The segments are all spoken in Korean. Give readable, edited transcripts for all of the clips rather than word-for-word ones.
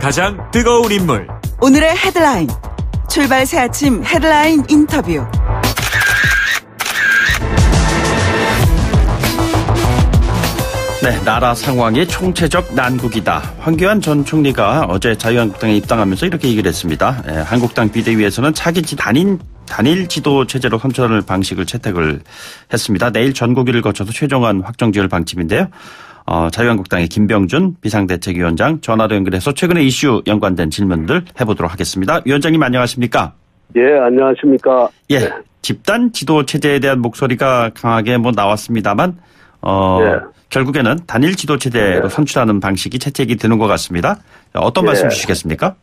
가장 뜨거운 인물. 오늘의 헤드라인. 출발 새 아침 헤드라인 인터뷰. 네, 나라 상황이 총체적 난국이다. 황교안 전 총리가 어제 자유한국당에 입당하면서 이렇게 얘기를 했습니다. 한국당 비대위에서는 차기 단일 지도 체제로 선출하는 방식을 채택을 했습니다. 내일 전국위를 거쳐서 최종안 확정 지을 방침인데요. 자유한국당의 김병준 비상대책위원장 전화로 연결해서 최근의 이슈 연관된 질문들 해보도록 하겠습니다. 위원장님 안녕하십니까? 예, 안녕하십니까? 예, 집단 지도 체제에 대한 목소리가 강하게 나왔습니다만 결국에는 단일 지도 체제로 선출하는 방식이 채택이 되는 것 같습니다. 어떤 말씀 주시겠습니까?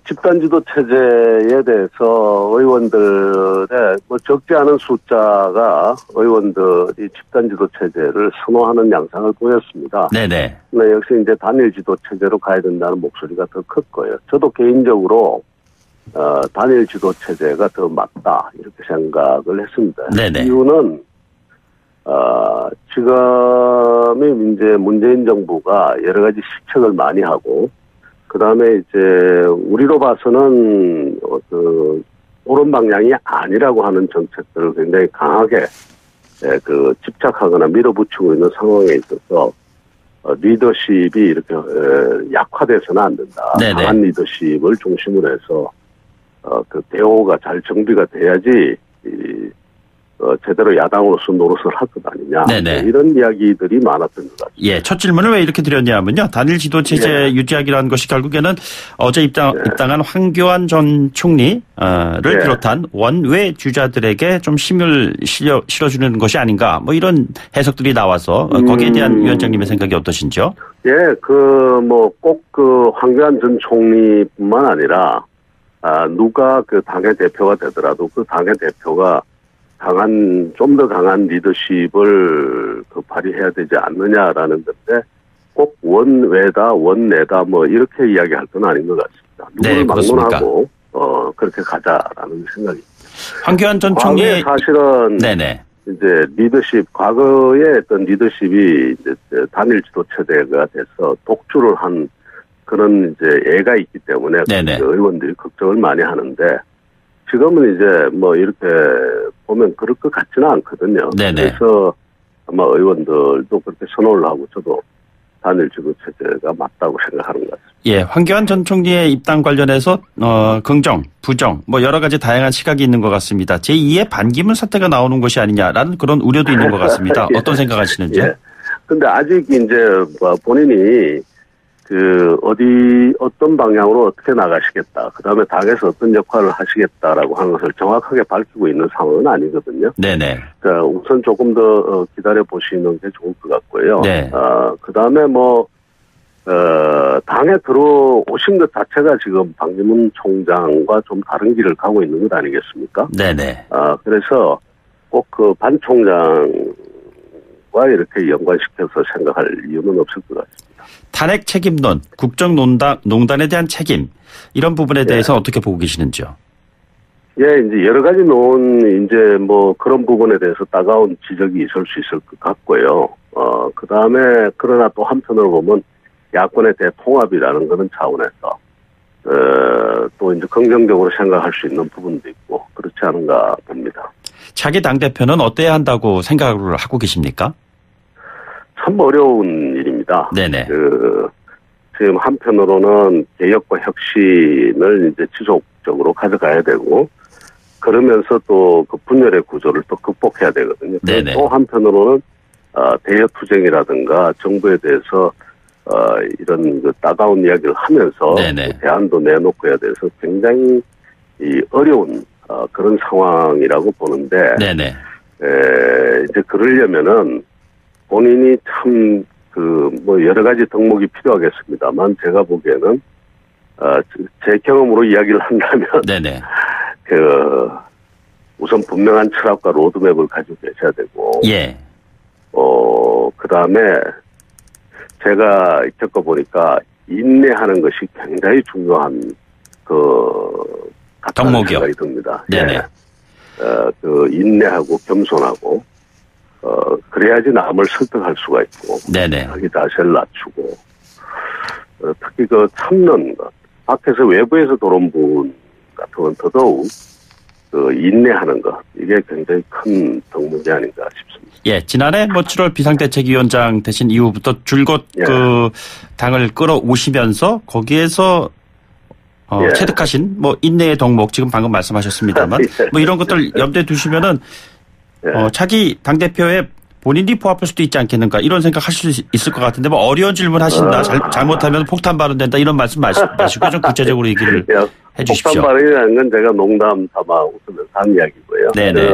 집단 지도 체제에 대해서 의원들의 적지 않은 숫자가 의원들이 집단 지도 체제를 선호하는 양상을 보였습니다. 네네. 네, 역시 이제 단일 지도 체제로 가야 된다는 목소리가 더 컸고요. 저도 개인적으로 단일 지도 체제가 더 맞다 이렇게 생각을 했습니다. 네네. 이유는 지금이 이제 문재인 정부가 여러 가지 시책을 많이 하고, 그 다음에 이제 우리로 봐서는 옳은 방향이 아니라고 하는 정책들을 굉장히 강하게 집착하거나 밀어붙이고 있는 상황에 있어서 리더십이 이렇게 약화돼서는 안 된다. 네네. 강한 리더십을 중심으로 해서 그 대오가 잘 정비가 돼야지 제대로 야당으로서 노릇을 할 것 아니냐. 네네. 이런 이야기들이 많았던 것 같습니다. 예, 첫 질문을 왜 이렇게 드렸냐면요. 단일 지도 체제 유지하기라는 것이 결국에는 어제 입당한 황교안 전 총리를 비롯한 원외 주자들에게 좀 힘을 실어주는 것이 아닌가. 이런 해석들이 나와서 거기에 대한 위원장님의 생각이 어떠신지요? 예, 꼭 황교안 전 총리뿐만 아니라 누가 그 당의 대표가 되더라도 그 당의 대표가 좀 더 강한 리더십을 발휘해야 되지 않느냐라는 건데, 꼭 원외다, 원내다, 이렇게 이야기할 건 아닌 것 같습니다. 누구를 막론하고, 그렇게 가자라는 생각입니다. 황교안 전 총리. 사실은, 네네. 이제 과거에 어떤 리더십이 이제 단일 지도 체제가 돼서 독주를 한 그런 이제 애가 있기 때문에 의원들이 걱정을 많이 하는데, 지금은 이제 이렇게 보면 그럴 것 같지는 않거든요. 네네. 그래서 아마 의원들도 그렇게 선호를 하고 저도 단일 지도 체제가 맞다고 생각하는 것 같습니다. 예, 황교안 전 총리의 입당 관련해서 긍정, 부정 여러 가지 다양한 시각이 있는 것 같습니다. 제2의 반기문 사태가 나오는 것이 아니냐라는 그런 우려도 있는 것 같습니다. 예. 어떤 생각하시는지요? 예. 근데 아직 이제 본인이 어떤 방향으로 어떻게 나가시겠다. 그 다음에 당에서 어떤 역할을 하시겠다라고 하는 것을 정확하게 밝히고 있는 상황은 아니거든요. 네네. 그러니까 우선 조금 더 기다려 보시는 게 좋을 것 같고요. 네. 그 다음에 당에 들어오신 것 자체가 지금 반기문 총장과 좀 다른 길을 가고 있는 것 아니겠습니까? 네네. 그래서 꼭 반 총장과 이렇게 연관시켜서 생각할 이유는 없을 것 같습니다. 탄핵 책임론, 국정농단에 대한 책임, 이런 부분에 대해서 어떻게 보고 계시는지요? 예, 이제 여러 가지 그런 부분에 대해서 따가운 지적이 있을 수 있을 것 같고요. 그 다음에, 그러나 또 한편으로 보면 야권의 대통합이라는 그런 차원에서, 또 이제 긍정적으로 생각할 수 있는 부분도 있고, 그렇지 않은가 봅니다. 차기 당대표는 어때야 한다고 생각을 하고 계십니까? 참 어려운 일입니다. 네네. 지금 한편으로는 개혁과 혁신을 이제 지속적으로 가져가야 되고, 그러면서 또 그 분열의 구조를 또 극복해야 되거든요. 네네. 또 한편으로는 대여투쟁이라든가 정부에 대해서 이런 따가운 이야기를 하면서 대안도 내놓고 해야 돼서 굉장히 어려운 그런 상황이라고 보는데, 네네. 이제 그러려면은 본인이 참 여러 가지 덕목이 필요하겠습니다만, 제가 보기에는 제 경험으로 이야기를 한다면 네네. 우선 분명한 철학과 로드맵을 가지고 계셔야 되고, 예. 그 다음에 제가 겪어보니까 인내하는 것이 굉장히 중요한 덕목이요. 생각이 듭니다. 네네. 예. 인내하고 겸손하고, 그래야지 남을 설득할 수가 있고, 네네. 자기 자세를 낮추고, 특히 그 참는 것, 밖에서 외부에서 들어온 분 같은 건 더더욱 그 인내하는 것, 이게 굉장히 큰 덕목이 아닌가 싶습니다. 예, 지난해 7월 비상대책위원장 되신 이후부터 줄곧 예. 그 당을 끌어오시면서 거기에서 예. 체득하신 인내의 덕목 지금 방금 말씀하셨습니다만 예. 이런 것들 염두에 두시면은 예. 차기 당대표에 본인이 포함할 수도 있지 않겠는가 이런 생각 하실 수 있을 것 같은데 어려운 질문 하신다. 잘못하면 폭탄 발언된다 이런 말씀 마시고 좀 구체적으로 얘기를 해 주십시오. 폭탄 발언이라는 건 제가 농담 삼아 웃으면서 한 이야기고요. 네네.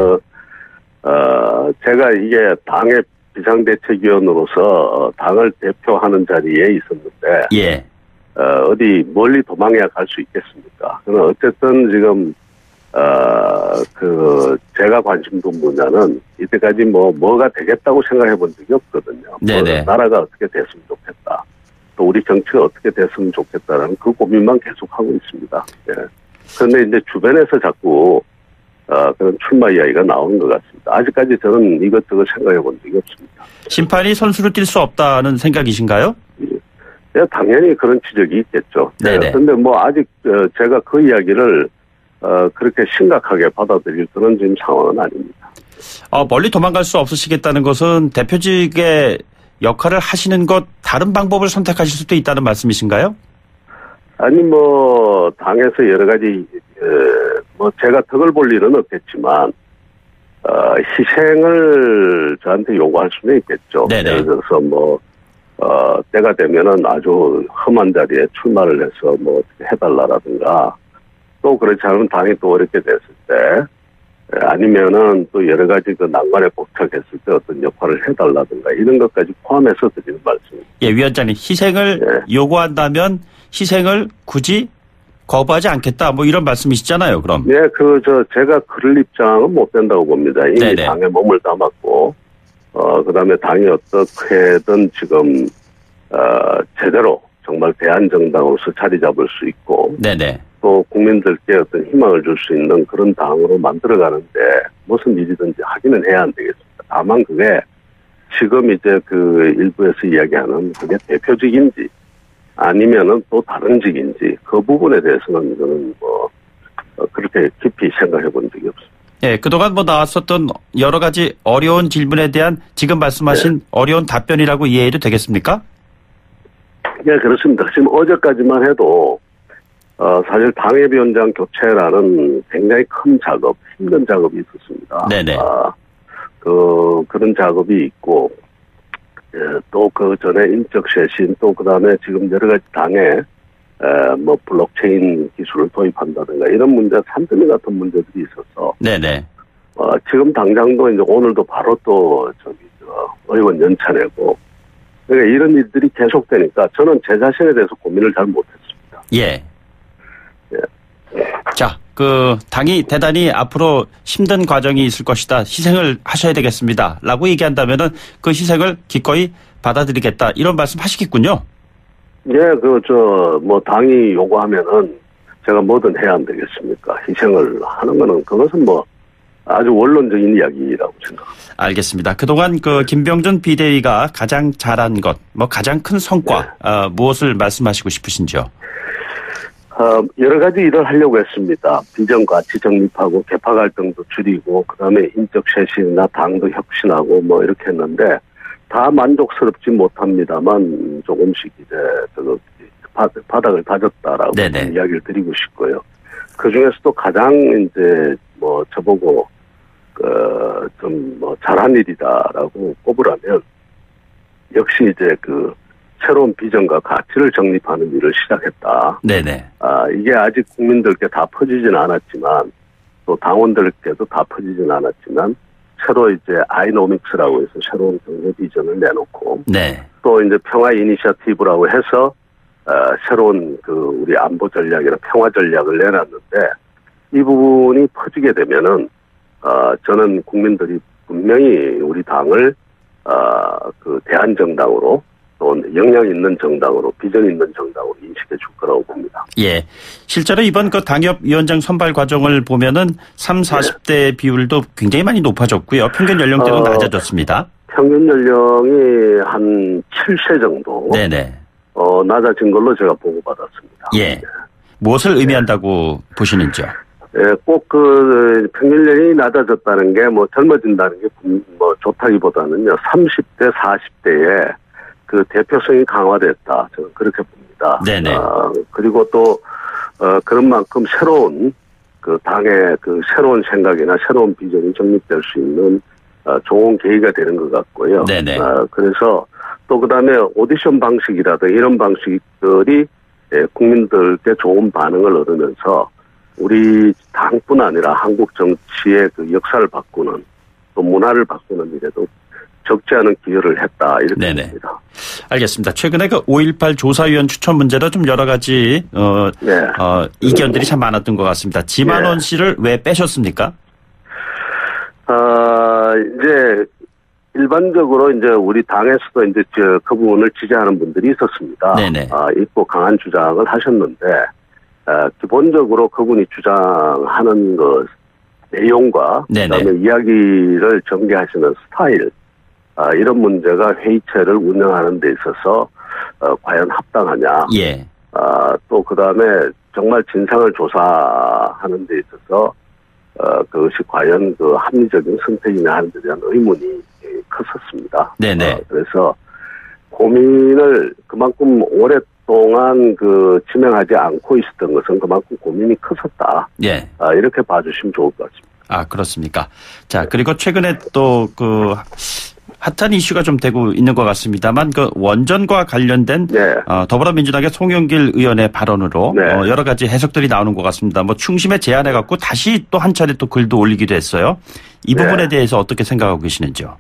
제가 이게 당의 비상대책위원으로서 당을 대표하는 자리에 있었는데 예. 어디 멀리 도망해야 갈 수 있겠습니까? 그러나 어쨌든 지금 제가 관심 둔 분야는 이때까지 뭐가 되겠다고 생각해 본 적이 없거든요. 네네. 나라가 어떻게 됐으면 좋겠다. 또 우리 정치가 어떻게 됐으면 좋겠다라는 그 고민만 계속하고 있습니다. 예. 그런데 이제 주변에서 자꾸 그런 출마 이야기가 나오는 것 같습니다. 아직까지 저는 이것저것 생각해 본 적이 없습니다. 심판이 선수를 뛸 수 없다는 생각이신가요? 예, 당연히 그런 지적이 있겠죠. 네네. 그런데 아직 제가 그 이야기를 그렇게 심각하게 받아들일 그런 지금 상황은 아닙니다. 멀리 도망갈 수 없으시겠다는 것은 대표직의 역할을 하시는 것 다른 방법을 선택하실 수도 있다는 말씀이신가요? 아니 당에서 여러 가지 제가 덕을 볼 일은 없겠지만 희생을 저한테 요구할 수는 있겠죠. 네네. 예를 들어서 때가 되면은 아주 험한 자리에 출마를 해서 어떻게 해달라라든가 또 그렇지 않으면 당이 또 어렵게 됐을 때 아니면은 또 여러 가지 그 난관에 봉착했을 때 어떤 역할을 해달라든가 이런 것까지 포함해서 드리는 말씀입니다. 예, 위원장님 희생을 요구한다면 희생을 굳이 거부하지 않겠다 이런 말씀이시잖아요. 그럼. 네, 제가 그럴 입장은 못 된다고 봅니다. 이미 네네. 당에 몸을 담았고 그다음에 당이 어떻게든 지금 제대로 정말 대한정당으로서 자리 잡을 수 있고 네네. 또 국민들께 어떤 희망을 줄 수 있는 그런 당으로 만들어가는데 무슨 일이든지 하기는 해야 안 되겠습니다. 다만 그게 지금 이제 일부에서 이야기하는 그게 대표직인지 아니면은 또 다른 직인지 그 부분에 대해서는 이거는 그렇게 깊이 생각해 본 적이 없습니다. 예, 그동안 나왔었던 여러 가지 어려운 질문에 대한 지금 말씀하신 어려운 답변이라고 이해해도 되겠습니까? 네, 그렇습니다. 지금 어제까지만 해도 사실 당협위원장 교체라는 굉장히 큰 작업, 힘든 작업이 있었습니다. 네네. 그런 작업이 있고, 또 그 전에 인적 쇄신, 또 그 다음에 지금 여러 가지 당에, 블록체인 기술을 도입한다든가 이런 문제, 산더미 같은 문제들이 있어서. 네네. 지금 당장도 이제 오늘도 바로 또 의원 연차 내고, 그러니까 이런 일들이 계속되니까 저는 제 자신에 대해서 고민을 잘 못했습니다. 예. 자, 당이 대단히 앞으로 힘든 과정이 있을 것이다. 희생을 하셔야 되겠습니다. 라고 얘기한다면은 그 희생을 기꺼이 받아들이겠다. 이런 말씀 하시겠군요. 예, 당이 요구하면은 제가 뭐든 해야 안 되겠습니까? 희생을 하는 거는 그것은 아주 원론적인 이야기라고 생각합니다. 알겠습니다. 그동안 김병준 비대위가 가장 잘한 것, 가장 큰 성과, 무엇을 말씀하시고 싶으신지요? 여러 가지 일을 하려고 했습니다. 비전 가치 정립하고 개파 갈등도 줄이고 그다음에 인적 쇄신이나 당도 혁신하고 이렇게 했는데 다 만족스럽지 못합니다만 조금씩 이제 바닥을 다졌다라고 이야기를 드리고 싶고요. 그 중에서도 가장 이제 저보고 잘한 일이다라고 꼽으라면 역시 이제 새로운 비전과 가치를 정립하는 일을 시작했다. 네네. 이게 아직 국민들께 다 퍼지진 않았지만, 또 당원들께도 다 퍼지진 않았지만, 새로 이제 아이노믹스라고 해서 새로운 경제 비전을 내놓고, 네. 또 이제 평화 이니셔티브라고 해서, 새로운 우리 안보 전략이나 평화 전략을 내놨는데, 이 부분이 퍼지게 되면은, 저는 국민들이 분명히 우리 당을, 대한정당으로, 또 영향 있는 정당으로 비전 있는 정당으로 인식해 줄 거라고 봅니다. 예, 실제로 이번 당협위원장 선발 과정을 보면은 30-40대 비율도 굉장히 많이 높아졌고요. 평균 연령대도 낮아졌습니다. 평균 연령이 한 7세 정도. 네네. 낮아진 걸로 제가 보고받았습니다. 예. 무엇을 의미한다고 보시는지요? 예, 꼭 평균 연령이 낮아졌다는 게 젊어진다는 게 좋다기보다는요, 30대, 40대에 그 대표성이 강화됐다. 저는 그렇게 봅니다. 네네. 그리고 또, 그런 만큼 새로운 그 당의 그 새로운 생각이나 새로운 비전이 정립될 수 있는 좋은 계기가 되는 것 같고요. 네네. 그래서 또 그다음에 오디션 방식이라든가 이런 방식들이 국민들께 좋은 반응을 얻으면서 우리 당뿐 아니라 한국 정치의 그 역사를 바꾸는 또 문화를 바꾸는 일에도 적지 않은 기여를 했다 이렇게 네네. 봅니다. 알겠습니다. 최근에 그 5.18 조사위원 추천 문제로 좀 여러 가지 이견들이 참 많았던 것 같습니다. 지만원 씨를 왜 빼셨습니까? 이제 일반적으로 이제 우리 당에서도 이제 그 부분을 지지하는 분들이 있었습니다. 네네. 있고 강한 주장을 하셨는데 기본적으로 그분이 주장하는 그 내용과 네네. 그다음에 이야기를 전개하시는 스타일 이런 문제가 회의체를 운영하는 데 있어서 과연 합당하냐. 예. 또 그다음에 정말 진상을 조사하는 데 있어서 그것이 과연 그 합리적인 선택이냐 하는 데 대한 의문이 컸었습니다. 네네. 그래서 고민을 그만큼 오랫동안 진행하지 않고 있었던 것은 그만큼 고민이 컸었다. 예. 이렇게 봐주시면 좋을 것 같습니다. 그렇습니까? 자, 그리고 최근에 또 핫한 이슈가 좀 되고 있는 것 같습니다만 그 원전과 관련된 더불어민주당의 송영길 의원의 발언으로 여러 가지 해석들이 나오는 것 같습니다. 충심에 제안해 갖고 다시 또 한 차례 또 글도 올리기도 했어요. 이 부분에 대해서 어떻게 생각하고 계시는지요?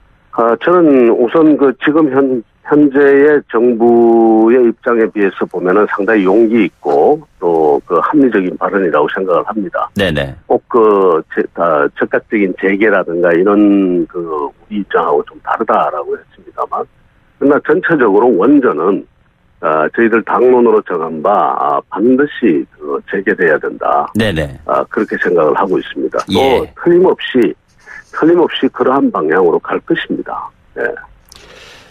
저는 우선 지금 현재의 정부의 입장에 비해서 보면은 상당히 용기 있고 또 합리적인 발언이라고 생각을 합니다. 네네. 꼭 즉각적인 재개라든가 이런 우리 입장하고 좀 다르다라고 했습니다만, 그러나 전체적으로 원전은 저희들 당론으로 정한 바 반드시 재개돼야 된다. 네네. 그렇게 생각을 하고 있습니다. 예. 또 틀림없이 그러한 방향으로 갈 것입니다. 네.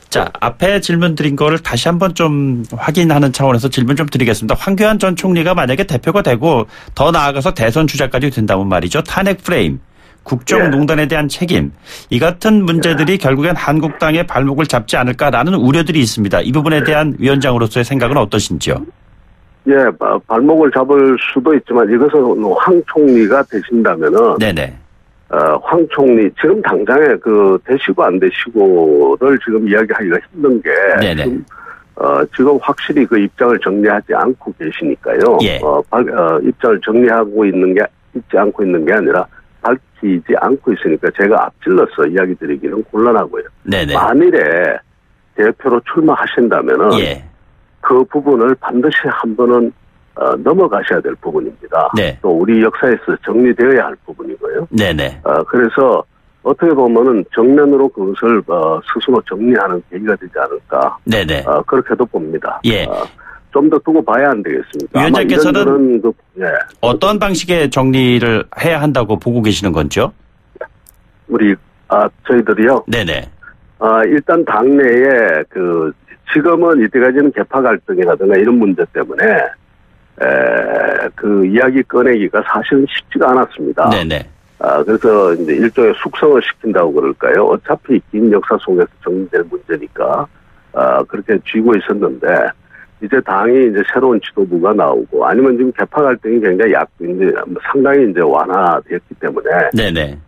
자, 앞에 질문 드린 거를 다시 한번 좀 확인하는 차원에서 질문 좀 드리겠습니다. 황교안 전 총리가 만약에 대표가 되고 더 나아가서 대선 주자까지 된다면 말이죠. 탄핵 프레임, 국정농단에 대한 책임, 이 같은 문제들이 결국엔 한국당의 발목을 잡지 않을까라는 우려들이 있습니다. 이 부분에 대한 위원장으로서의 생각은 어떠신지요? 예, 발목을 잡을 수도 있지만 이것은 황 총리가 되신다면은 네네. 황 총리 지금 당장에 되시고 안 되시고를 지금 이야기하기가 힘든 게 지금 확실히 그 입장을 정리하지 않고 계시니까요. 예. 입장을 정리하고 있지 않고 있는 게 아니라 밝히지 않고 있으니까 제가 앞질러서 이야기 드리기는 곤란하고요. 네네. 만일에 대표로 출마하신다면은 그 부분을 반드시 한 번은 넘어가셔야 될 부분입니다. 네. 또 우리 역사에서 정리되어야 할 부분이고요. 네네. 그래서 어떻게 보면은 정면으로 그것을 스스로 정리하는 계기가 되지 않을까. 네네. 그렇게도 봅니다. 예. 좀 더 두고 봐야 안 되겠습니까? 위원장께서는 어떤 방식의 정리를 해야 한다고 보고 계시는 건지요? 저희들이요. 네네. 일단 당내에 지금은 이때까지는 계파 갈등이라든가 이런 문제 때문에 이야기 꺼내기가 사실은 쉽지가 않았습니다. 네네. 그래서 이제 일종의 숙성을 시킨다고 그럴까요? 어차피 긴 역사 속에서 정리될 문제니까, 그렇게 쥐고 있었는데, 이제 당이 이제 새로운 지도부가 나오고, 아니면 지금 계파 갈등이 굉장히 상당히 이제 완화됐기 때문에, 네네.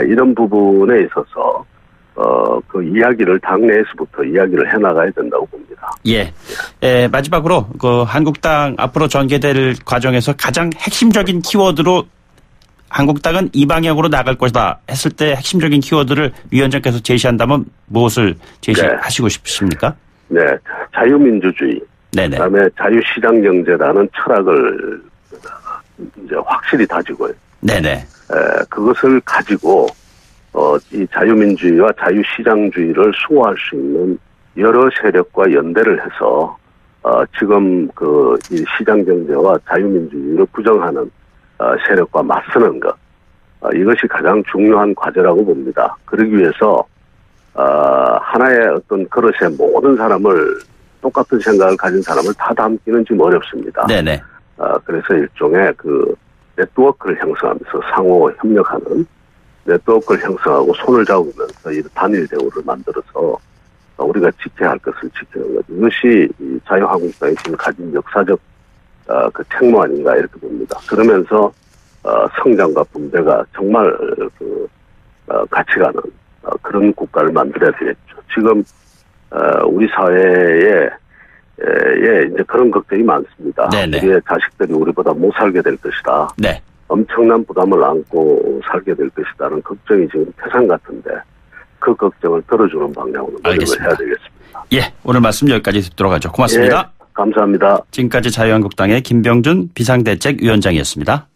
이런 부분에 있어서, 이야기를 당내에서부터 이야기를 해나가야 된다고 봅니다. 예. 마지막으로 한국당 앞으로 전개될 과정에서 가장 핵심적인 키워드로 한국당은 이 방향으로 나갈 것이다 했을 때 핵심적인 키워드를 위원장께서 제시한다면 무엇을 제시하시고 싶으십니까? 네, 자유민주주의. 네네. 그다음에 자유시장 경제라는 철학을 이제 확실히 다지고요. 네네. 그것을 가지고 이 자유민주주의와 자유시장주의를 수호할 수 있는 여러 세력과 연대를 해서 지금 이 시장경제와 자유민주주의를 부정하는 세력과 맞서는 것, 이것이 가장 중요한 과제라고 봅니다. 그러기 위해서 하나의 어떤 그릇에 모든 사람을 똑같은 생각을 가진 사람을 다 담기는 좀 어렵습니다. 네네. 그래서 일종의 그 네트워크를 형성하면서 상호 협력하는 네트워크를 형성하고 손을 잡으면서 이 단일 대우를 만들어서 우리가 지켜야 할 것을 지키는 거죠. 이것이 자유한국당이 지금 가진 역사적 그 책무 아닌가 이렇게 봅니다. 그러면서 성장과 분배가 정말 같이 가는 그런 국가를 만들어야 되겠죠. 지금 우리 사회에 이제 그런 걱정이 많습니다. 네네. 우리의 자식들이 우리보다 못 살게 될 것이다. 네. 엄청난 부담을 안고 살게 될 것이다는 걱정이 지금 태산 같은데 그 걱정을 들어주는 방향으로 노력을 해야 되겠습니다. 예, 오늘 말씀 여기까지 듣도록 하죠. 고맙습니다. 예, 감사합니다. 지금까지 자유한국당의 김병준 비상대책위원장이었습니다.